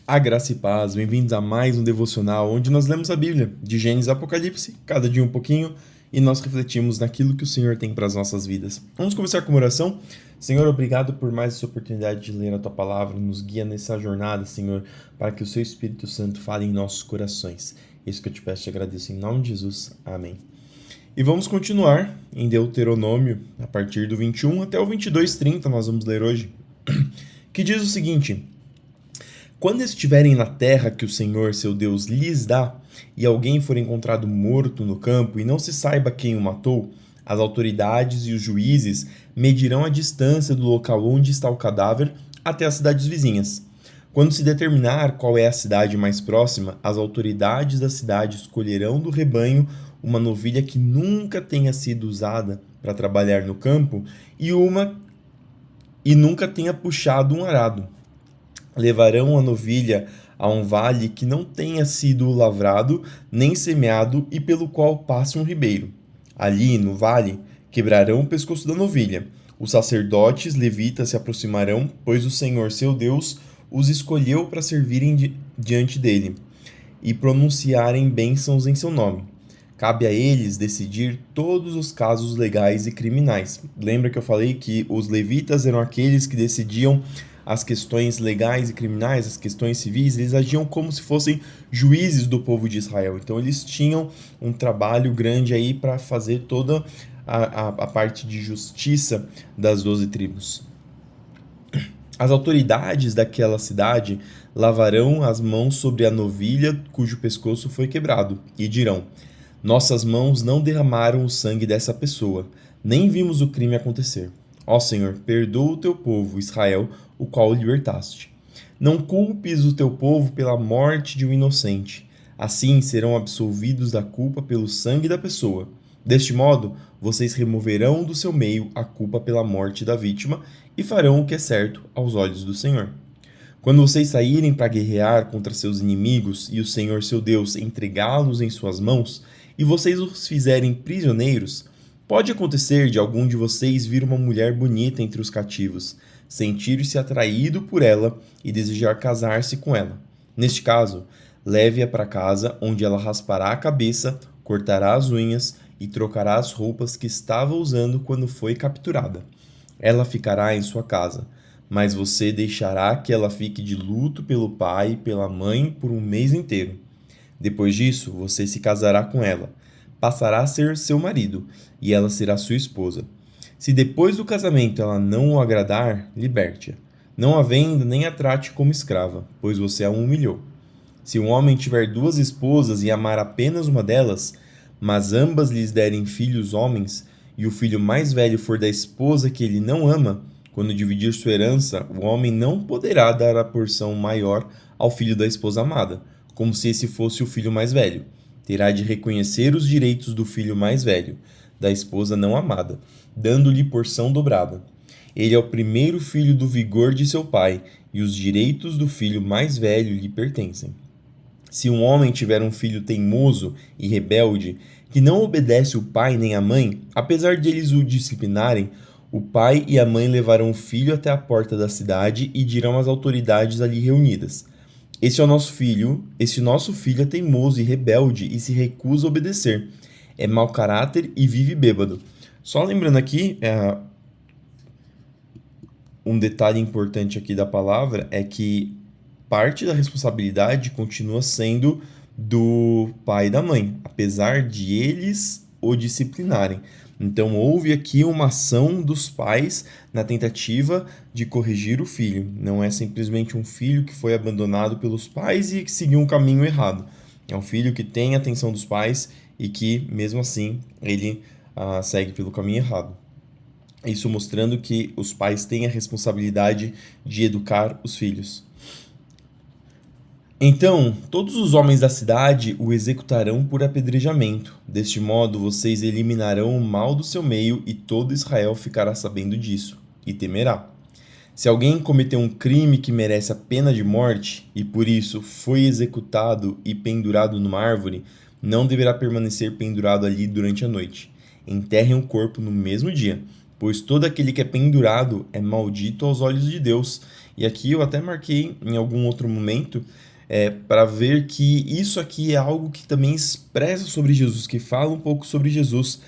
A graça e paz, bem-vindos a mais um devocional onde nós lemos a Bíblia, de Gênesis a Apocalipse, cada dia um pouquinho, e nós refletimos naquilo que o Senhor tem para as nossas vidas. Vamos começar com uma oração? Senhor, obrigado por mais essa oportunidade de ler a Tua Palavra, nos guia nessa jornada, Senhor, para que o Seu Espírito Santo fale em nossos corações. Isso que eu te peço e te agradeço em nome de Jesus. Amém. E vamos continuar em Deuteronômio, a partir do 21 até o 22:30, nós vamos ler hoje, que diz o seguinte: quando estiverem na terra que o Senhor, seu Deus, lhes dá, e alguém for encontrado morto no campo e não se saiba quem o matou, as autoridades e os juízes medirão a distância do local onde está o cadáver até as cidades vizinhas. Quando se determinar qual é a cidade mais próxima, as autoridades da cidade escolherão do rebanho uma novilha que nunca tenha sido usada para trabalhar no campo e nunca tenha puxado um arado. Levarão a novilha a um vale que não tenha sido lavrado nem semeado e pelo qual passe um ribeiro. Ali, no vale, quebrarão o pescoço da novilha. Os sacerdotes levitas se aproximarão, pois o Senhor, seu Deus, os escolheu para servirem diante dele e pronunciarem bênçãos em seu nome. Cabe a eles decidir todos os casos legais e criminais. Lembra que eu falei que os levitas eram aqueles que decidiam as questões legais e criminais, as questões civis, eles agiam como se fossem juízes do povo de Israel. Então eles tinham um trabalho grande aí para fazer toda a parte de justiça das 12 tribos. As autoridades daquela cidade lavarão as mãos sobre a novilha cujo pescoço foi quebrado e dirão: nossas mãos não derramaram o sangue dessa pessoa, nem vimos o crime acontecer. Ó Senhor, perdoa o teu povo, Israel, o qual libertaste. Não culpes o teu povo pela morte de um inocente. Assim serão absolvidos da culpa pelo sangue da pessoa. Deste modo, vocês removerão do seu meio a culpa pela morte da vítima e farão o que é certo aos olhos do Senhor. Quando vocês saírem para guerrear contra seus inimigos e o Senhor seu Deus entregá-los em suas mãos, e vocês os fizerem prisioneiros, pode acontecer de algum de vocês vir uma mulher bonita entre os cativos, sentir-se atraído por ela e desejar casar-se com ela. Neste caso, leve-a para casa, onde ela raspará a cabeça, cortará as unhas e trocará as roupas que estava usando quando foi capturada. Ela ficará em sua casa, mas você deixará que ela fique de luto pelo pai e pela mãe por um mês inteiro. Depois disso, você se casará com ela, passará a ser seu marido, e ela será sua esposa. Se depois do casamento ela não o agradar, liberte-a. Não a venda nem a trate como escrava, pois você a humilhou. Se um homem tiver duas esposas e amar apenas uma delas, mas ambas lhes derem filhos homens, e o filho mais velho for da esposa que ele não ama, quando dividir sua herança, o homem não poderá dar a porção maior ao filho da esposa amada, como se esse fosse o filho mais velho. Terá de reconhecer os direitos do filho mais velho, da esposa não amada, dando-lhe porção dobrada. Ele é o primeiro filho do vigor de seu pai, e os direitos do filho mais velho lhe pertencem. Se um homem tiver um filho teimoso e rebelde, que não obedece o pai nem a mãe, apesar de eles o disciplinarem, o pai e a mãe levarão o filho até a porta da cidade e dirão às autoridades ali reunidas: esse nosso filho é teimoso e rebelde e se recusa a obedecer. É mau caráter e vive bêbado. Só lembrando aqui, um detalhe importante aqui da palavra é que parte da responsabilidade continua sendo do pai e da mãe, apesar de eles o disciplinarem. Então houve aqui uma ação dos pais na tentativa de corrigir o filho. Não é simplesmente um filho que foi abandonado pelos pais e que seguiu um caminho errado. É um filho que tem a atenção dos pais e que, mesmo assim, ele segue pelo caminho errado. Isso mostrando que os pais têm a responsabilidade de educar os filhos. Então, todos os homens da cidade o executarão por apedrejamento. Deste modo, vocês eliminarão o mal do seu meio e todo Israel ficará sabendo disso e temerá. Se alguém cometeu um crime que merece a pena de morte e por isso foi executado e pendurado numa árvore, não deverá permanecer pendurado ali durante a noite. Enterrem o corpo no mesmo dia, pois todo aquele que é pendurado é maldito aos olhos de Deus, E aqui eu até marquei em algum outro momento para ver que isso aqui é algo que também expressa sobre Jesus, que fala um pouco sobre Jesus,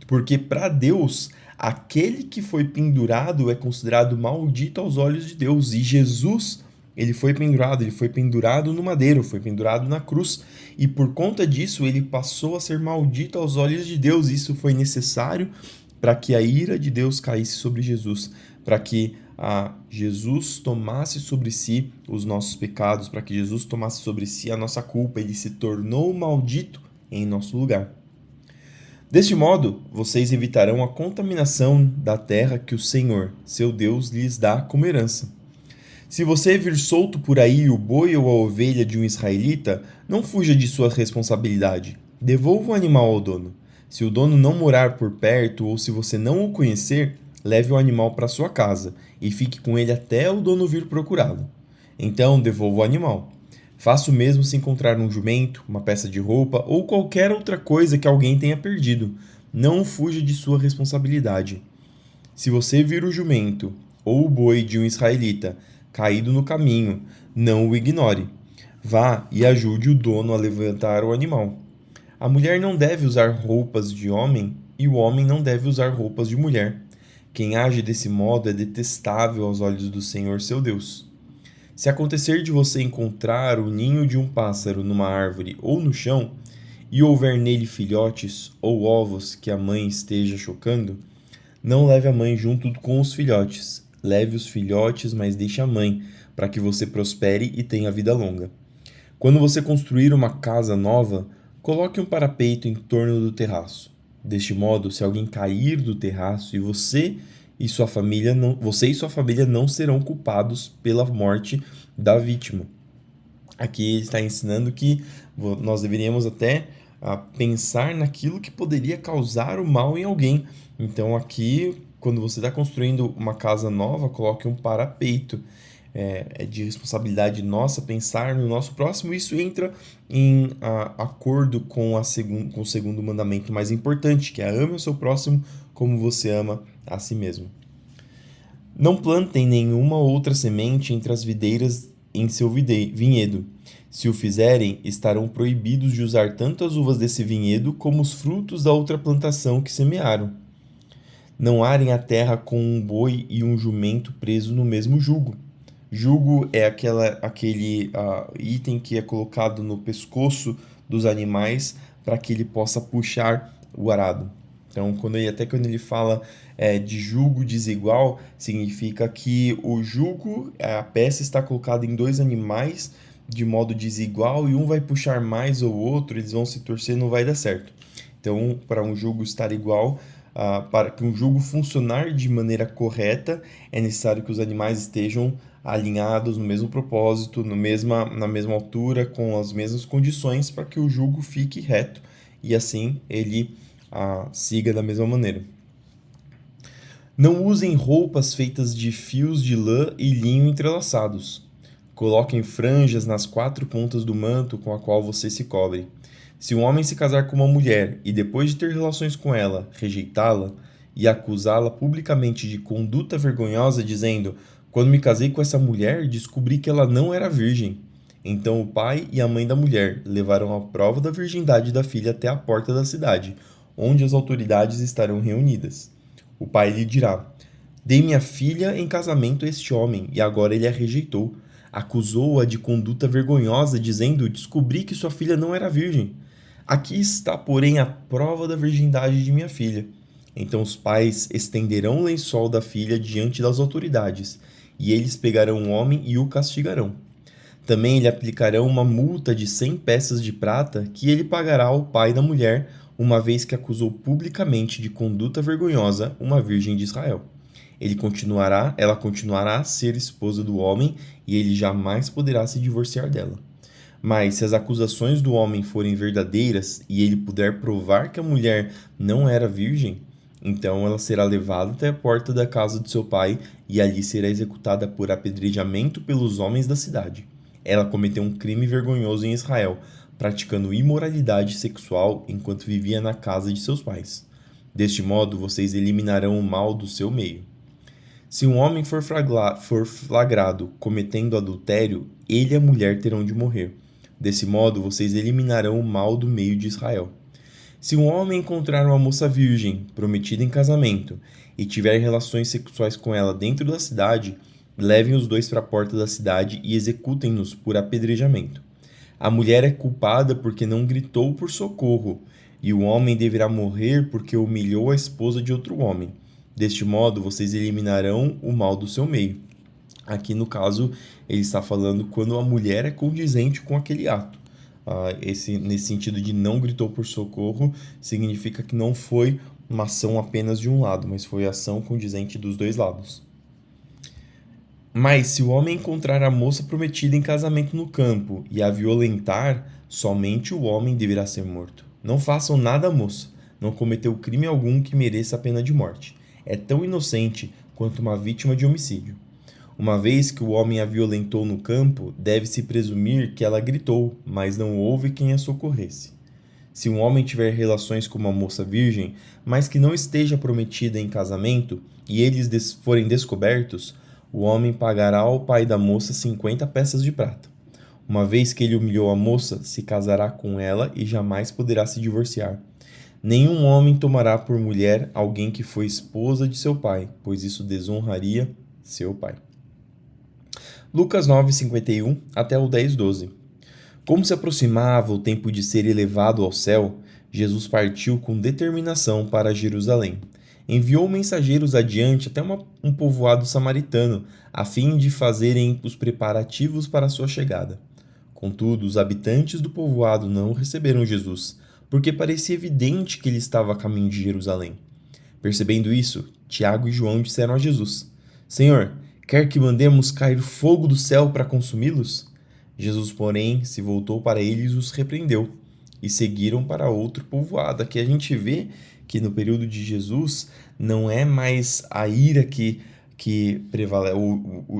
porque para Deus, aquele que foi pendurado é considerado maldito aos olhos de Deus, e Jesus, ele foi pendurado no madeiro, foi pendurado na cruz, e por conta disso ele passou a ser maldito aos olhos de Deus. Isso foi necessário para que a ira de Deus caísse sobre Jesus, para que Jesus tomasse sobre si os nossos pecados, para que Jesus tomasse sobre si a nossa culpa. Ele se tornou maldito em nosso lugar. Deste modo, vocês evitarão a contaminação da terra que o Senhor, seu Deus, lhes dá como herança. Se você vir solto por aí o boi ou a ovelha de um israelita, não fuja de sua responsabilidade. Devolva o animal ao dono. Se o dono não morar por perto ou se você não o conhecer, leve o animal para sua casa e fique com ele até o dono vir procurá-lo. Então, devolva o animal. Faça o mesmo se encontrar um jumento, uma peça de roupa ou qualquer outra coisa que alguém tenha perdido. Não fuja de sua responsabilidade. Se você vir o jumento ou o boi de um israelita caído no caminho, não o ignore. Vá e ajude o dono a levantar o animal. A mulher não deve usar roupas de homem e o homem não deve usar roupas de mulher. Quem age desse modo é detestável aos olhos do Senhor seu Deus. Se acontecer de você encontrar o ninho de um pássaro numa árvore ou no chão, e houver nele filhotes ou ovos que a mãe esteja chocando, não leve a mãe junto com os filhotes. Leve os filhotes, mas deixe a mãe, para que você prospere e tenha vida longa. Quando você construir uma casa nova, coloque um parapeito em torno do terraço. Deste modo, se alguém cair do terraço você e sua família não serão culpados pela morte da vítima. Aqui ele está ensinando que nós deveríamos até pensar naquilo que poderia causar o mal em alguém. Então aqui, quando você está construindo uma casa nova, coloque um parapeito. É de responsabilidade nossa pensar no nosso próximo. Isso entra em acordo com o segundo mandamento mais importante, que é ame o seu próximo como você ama a si mesmo. Não plantem nenhuma outra semente entre as videiras em seu vinhedo. Se o fizerem, estarão proibidos de usar tanto as uvas desse vinhedo como os frutos da outra plantação que semearam. Não arem a terra com um boi e um jumento preso no mesmo jugo. Jugo é aquele item que é colocado no pescoço dos animais para que ele possa puxar o arado. Então, quando ele fala de jugo desigual, significa que o jugo, a peça está colocada em dois animais de modo desigual e um vai puxar mais ou outro, eles vão se torcer, não vai dar certo. Então, para um jugo estar igual, para que um jugo funcionar de maneira correta, é necessário que os animais estejam alinhados no mesmo propósito, na mesma altura, com as mesmas condições, para que o jugo fique reto e assim ele siga da mesma maneira. Não usem roupas feitas de fios de lã e linho entrelaçados. Coloquem franjas nas 4 pontas do manto com a qual você se cobre. Se um homem se casar com uma mulher e depois de ter relações com ela, rejeitá-la e acusá-la publicamente de conduta vergonhosa, dizendo: quando me casei com essa mulher, descobri que ela não era virgem. Então o pai e a mãe da mulher levarão a prova da virgindade da filha até a porta da cidade, onde as autoridades estarão reunidas. O pai lhe dirá: dei minha filha em casamento a este homem, e agora ele a rejeitou. Acusou-a de conduta vergonhosa, dizendo: descobri que sua filha não era virgem. Aqui está, porém, a prova da virgindade de minha filha. Então os pais estenderão o lençol da filha diante das autoridades, e eles pegarão o homem e o castigarão. Também lhe aplicarão uma multa de 100 peças de prata que ele pagará ao pai da mulher, uma vez que acusou publicamente de conduta vergonhosa uma virgem de Israel. Ela continuará a ser esposa do homem e ele jamais poderá se divorciar dela. Mas se as acusações do homem forem verdadeiras e ele puder provar que a mulher não era virgem, então ela será levada até a porta da casa de seu pai e ali será executada por apedrejamento pelos homens da cidade. Ela cometeu um crime vergonhoso em Israel, praticando imoralidade sexual enquanto vivia na casa de seus pais. Deste modo, vocês eliminarão o mal do seu meio. Se um homem for flagrado cometendo adultério, ele e a mulher terão de morrer. Desse modo, vocês eliminarão o mal do meio de Israel. Se um homem encontrar uma moça virgem, prometida em casamento, e tiver relações sexuais com ela dentro da cidade, levem os dois para a porta da cidade e executem-nos por apedrejamento. A mulher é culpada porque não gritou por socorro, e o homem deverá morrer porque humilhou a esposa de outro homem. Deste modo, vocês eliminarão o mal do seu meio. Aqui, no caso, ele está falando quando a mulher é condizente com aquele ato. Nesse sentido de não gritou por socorro, significa que não foi uma ação apenas de um lado, mas foi ação condizente dos dois lados. Mas se o homem encontrar a moça prometida em casamento no campo e a violentar, somente o homem deverá ser morto. Não façam nada à moça, não cometeu crime algum que mereça a pena de morte. É tão inocente quanto uma vítima de homicídio. Uma vez que o homem a violentou no campo, deve-se presumir que ela gritou, mas não houve quem a socorresse. Se um homem tiver relações com uma moça virgem, mas que não esteja prometida em casamento, e eles forem descobertos, o homem pagará ao pai da moça 50 peças de prata. Uma vez que ele humilhou a moça, se casará com ela e jamais poderá se divorciar. Nenhum homem tomará por mulher alguém que foi esposa de seu pai, pois isso desonraria seu pai. Lucas 9:51 até o 10:12. Como se aproximava o tempo de ser elevado ao céu, Jesus partiu com determinação para Jerusalém. Enviou mensageiros adiante até um povoado samaritano, a fim de fazerem os preparativos para sua chegada. Contudo, os habitantes do povoado não receberam Jesus, porque parecia evidente que ele estava a caminho de Jerusalém. Percebendo isso, Tiago e João disseram a Jesus: Senhor, quer que mandemos cair fogo do céu para consumi-los? Jesus, porém, se voltou para eles e os repreendeu, e seguiram para outro povoado. Aqui a gente vê que no período de Jesus não é mais a ira que prevalece,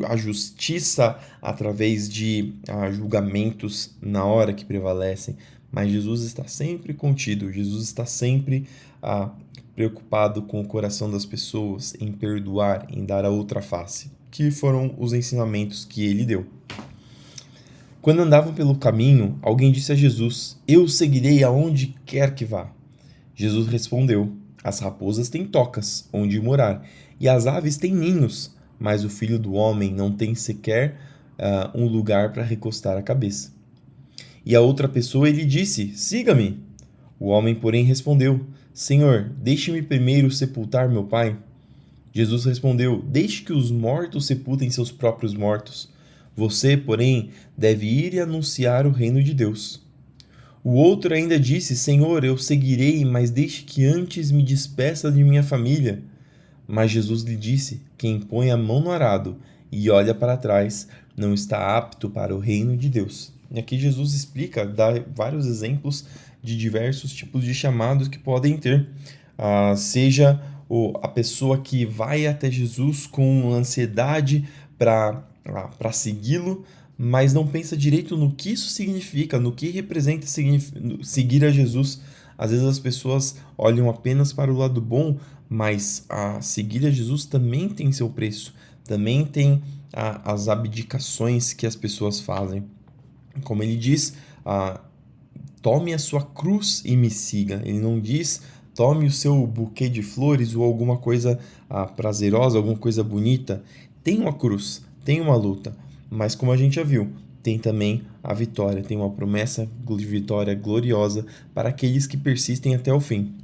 a justiça através de julgamentos na hora que prevalecem, mas Jesus está sempre contido, Jesus está sempre preocupado com o coração das pessoas, em perdoar, em dar a outra face, que foram os ensinamentos que ele deu. Quando andavam pelo caminho, alguém disse a Jesus: Eu o seguirei aonde quer que vá. Jesus respondeu: As raposas têm tocas onde morar, e as aves têm ninhos, mas o Filho do Homem não tem sequer um lugar para recostar a cabeça. E a outra pessoa lhe disse: Siga-me. O homem, porém, respondeu: Senhor, deixe-me primeiro sepultar meu pai. Jesus respondeu: Deixe que os mortos sepultem seus próprios mortos. Você, porém, deve ir e anunciar o reino de Deus. O outro ainda disse: Senhor, eu seguirei, mas deixe que antes me despeça de minha família. Mas Jesus lhe disse: Quem põe a mão no arado e olha para trás não está apto para o reino de Deus. E aqui Jesus explica, dá vários exemplos de diversos tipos de chamados que podem ter. Seja a pessoa que vai até Jesus com ansiedade para segui-lo, mas não pensa direito no que isso significa, no que representa seguir a Jesus. Às vezes as pessoas olham apenas para o lado bom, mas seguir a Jesus também tem seu preço, também tem as abdicações que as pessoas fazem. Como ele diz, tome a sua cruz e me siga. Ele não diz tome o seu buquê de flores ou alguma coisa prazerosa, alguma coisa bonita. Tem uma cruz, tem uma luta, mas como a gente já viu, tem também a vitória, tem uma promessa de vitória gloriosa para aqueles que persistem até o fim.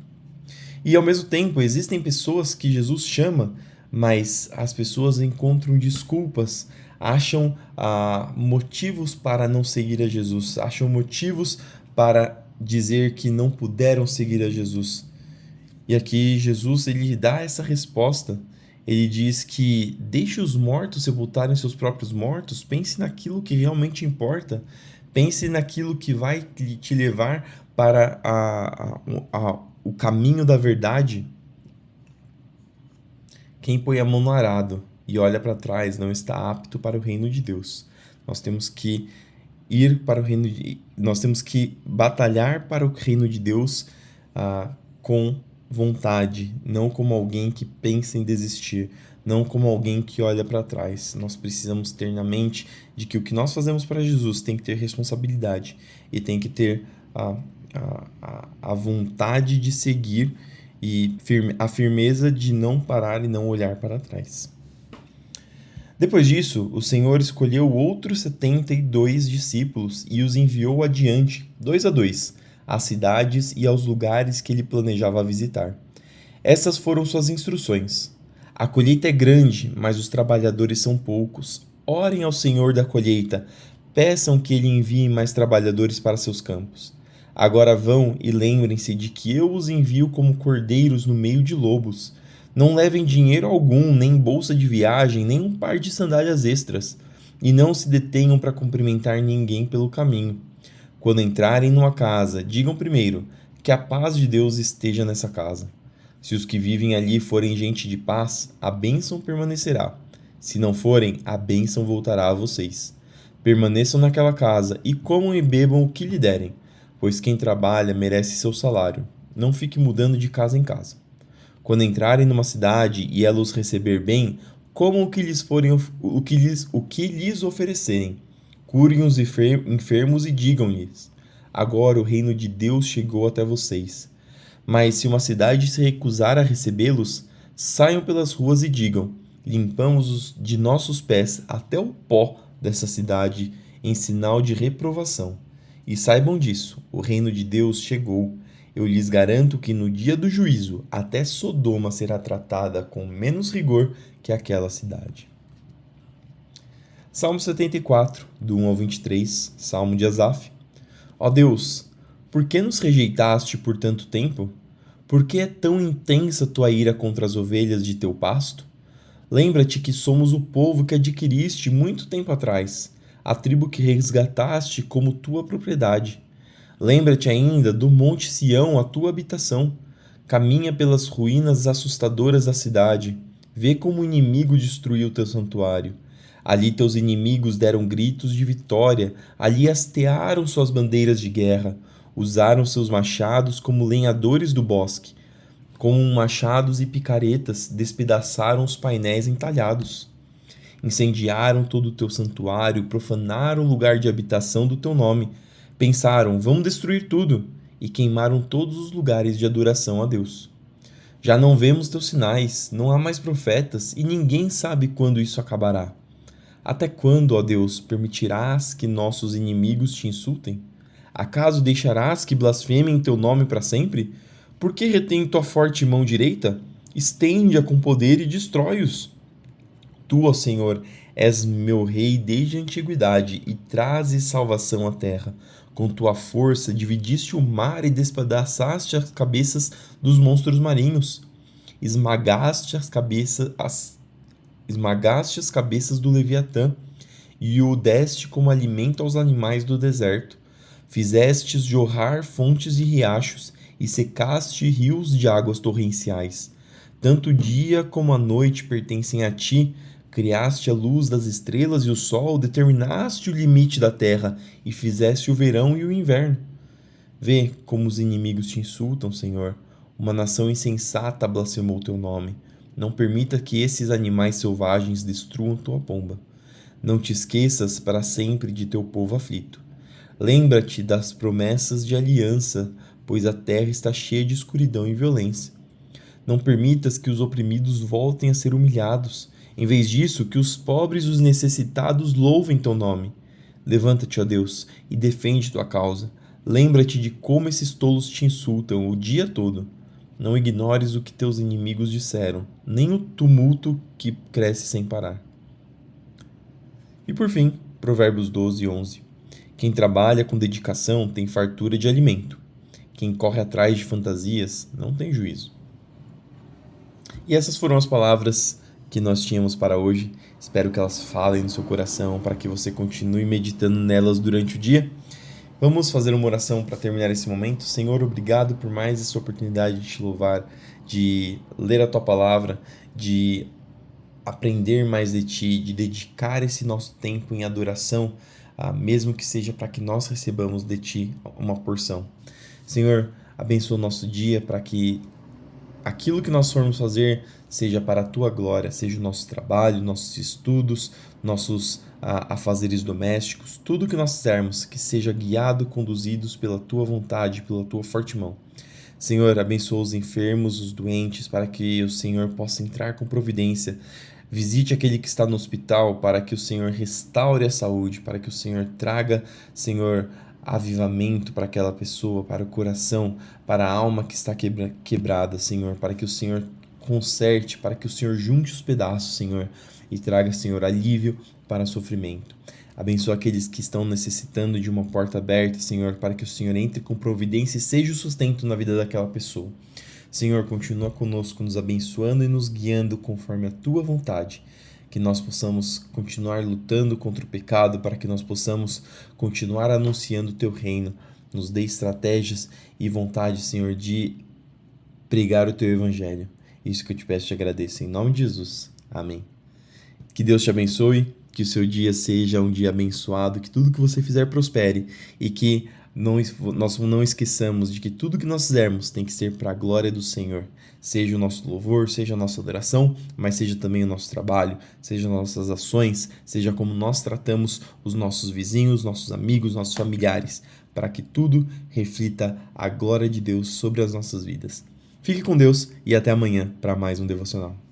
E ao mesmo tempo, existem pessoas que Jesus chama, mas as pessoas encontram desculpas, acham motivos para não seguir a Jesus, acham motivos para dizer que não puderam seguir a Jesus. E aqui Jesus ele dá essa resposta. Ele diz que deixe os mortos sepultarem seus próprios mortos, pense naquilo que realmente importa, pense naquilo que vai te levar para o caminho da verdade. Quem põe a mão no arado e olha para trás não está apto para o reino de Deus. Nós temos que ir para o reino nós temos que batalhar para o reino de Deus com vontade, não como alguém que pensa em desistir, não como alguém que olha para trás. Nós precisamos ter na mente de que o que nós fazemos para Jesus tem que ter responsabilidade e tem que ter a vontade de seguir e a firmeza de não parar e não olhar para trás. Depois disso, o Senhor escolheu outros 72 discípulos e os enviou adiante, 2 a 2, às cidades e aos lugares que ele planejava visitar. Essas foram suas instruções: a colheita é grande, mas os trabalhadores são poucos. Orem ao Senhor da colheita, peçam que ele envie mais trabalhadores para seus campos. Agora vão e lembrem-se de que eu os envio como cordeiros no meio de lobos. Não levem dinheiro algum, nem bolsa de viagem, nem um par de sandálias extras, e não se detenham para cumprimentar ninguém pelo caminho. Quando entrarem numa casa, digam primeiro que a paz de Deus esteja nessa casa. Se os que vivem ali forem gente de paz, a bênção permanecerá. Se não forem, a bênção voltará a vocês. Permaneçam naquela casa e comam e bebam o que lhe derem, pois quem trabalha merece seu salário. Não fique mudando de casa em casa. Quando entrarem numa cidade e ela os receber bem, comam o que lhes oferecerem. Curem os enfermos e digam-lhes: agora o reino de Deus chegou até vocês. Mas se uma cidade se recusar a recebê-los, saiam pelas ruas e digam: limpamos de nossos pés até o pó dessa cidade em sinal de reprovação. E saibam disso, o reino de Deus chegou. Eu lhes garanto que no dia do juízo, até Sodoma será tratada com menos rigor que aquela cidade. Salmo 74, do 1 ao 23, Salmo de Asaf. Ó Deus, por que nos rejeitaste por tanto tempo? Por que é tão intensa tua ira contra as ovelhas de teu pasto? Lembra-te que somos o povo que adquiriste muito tempo atrás, a tribo que resgataste como tua propriedade. Lembra-te ainda do Monte Sião, a tua habitação. Caminha pelas ruínas assustadoras da cidade. Vê como o inimigo destruiu teu santuário. Ali teus inimigos deram gritos de vitória, ali hastearam suas bandeiras de guerra, usaram seus machados como lenhadores do bosque. Com machados e picaretas despedaçaram os painéis entalhados. Incendiaram todo o teu santuário, profanaram o lugar de habitação do teu nome. Pensaram: vamos destruir tudo, e queimaram todos os lugares de adoração a Deus. Já não vemos teus sinais, não há mais profetas, e ninguém sabe quando isso acabará. Até quando, ó Deus, permitirás que nossos inimigos te insultem? Acaso deixarás que blasfemem teu nome para sempre? Por que retém tua forte mão direita? Estende-a com poder e destrói-os. Tu, ó Senhor, és meu rei desde a antiguidade e trazes salvação à terra. Com tua força dividiste o mar e despedaçaste as cabeças dos monstros marinhos. Esmagaste as cabeças do Leviatã e o deste como alimento aos animais do deserto. Fizestes jorrar fontes e riachos e secaste rios de águas torrenciais. Tanto o dia como a noite pertencem a ti. Criaste a luz das estrelas e o sol, determinaste o limite da terra e fizeste o verão e o inverno. Vê como os inimigos te insultam, Senhor. Uma nação insensata blasfemou teu nome. Não permita que esses animais selvagens destruam tua pomba. Não te esqueças para sempre de teu povo aflito. Lembra-te das promessas de aliança, pois a terra está cheia de escuridão e violência. Não permitas que os oprimidos voltem a ser humilhados. Em vez disso, que os pobres e os necessitados louvem teu nome. Levanta-te, ó Deus, e defende tua causa. Lembra-te de como esses tolos te insultam o dia todo. Não ignores o que teus inimigos disseram, nem o tumulto que cresce sem parar. E por fim, Provérbios 12, 11. Quem trabalha com dedicação tem fartura de alimento. Quem corre atrás de fantasias não tem juízo. E essas foram as palavras que nós tínhamos para hoje. Espero que elas falem no seu coração para que você continue meditando nelas durante o dia. Vamos fazer uma oração para terminar esse momento. Senhor, obrigado por mais essa oportunidade de te louvar, de ler a tua palavra, de aprender mais de ti, de dedicar esse nosso tempo em adoração, mesmo que seja para que nós recebamos de ti uma porção. Senhor, abençoa o nosso dia para que aquilo que nós formos fazer seja para a Tua glória, seja o nosso trabalho, nossos estudos, nossos afazeres domésticos, tudo que nós fizermos, que seja guiado, conduzidos pela Tua vontade, pela Tua forte mão. Senhor, abençoa os enfermos, os doentes, para que o Senhor possa entrar com providência. Visite aquele que está no hospital, para que o Senhor restaure a saúde, para que o Senhor traga, Senhor, avivamento para aquela pessoa, para o coração, para a alma que está quebrada, Senhor, para que o Senhor conserte, para que o Senhor junte os pedaços, Senhor, e traga, Senhor, alívio para o sofrimento. Abençoa aqueles que estão necessitando de uma porta aberta, Senhor, para que o Senhor entre com providência e seja o sustento na vida daquela pessoa. Senhor, continua conosco, nos abençoando e nos guiando conforme a Tua vontade. Que nós possamos continuar lutando contra o pecado, para que nós possamos continuar anunciando o Teu reino. Nos dê estratégias e vontade, Senhor, de pregar o Teu evangelho. Isso que eu te peço e te agradeço. Em nome de Jesus. Amém. Que Deus te abençoe, que o seu dia seja um dia abençoado, que tudo que você fizer prospere e que nós não esqueçamos de que tudo que nós fizermos tem que ser para a glória do Senhor. Seja o nosso louvor, seja a nossa adoração, mas seja também o nosso trabalho, seja nossas ações, seja como nós tratamos os nossos vizinhos, nossos amigos, nossos familiares, para que tudo reflita a glória de Deus sobre as nossas vidas. Fique com Deus e até amanhã para mais um devocional.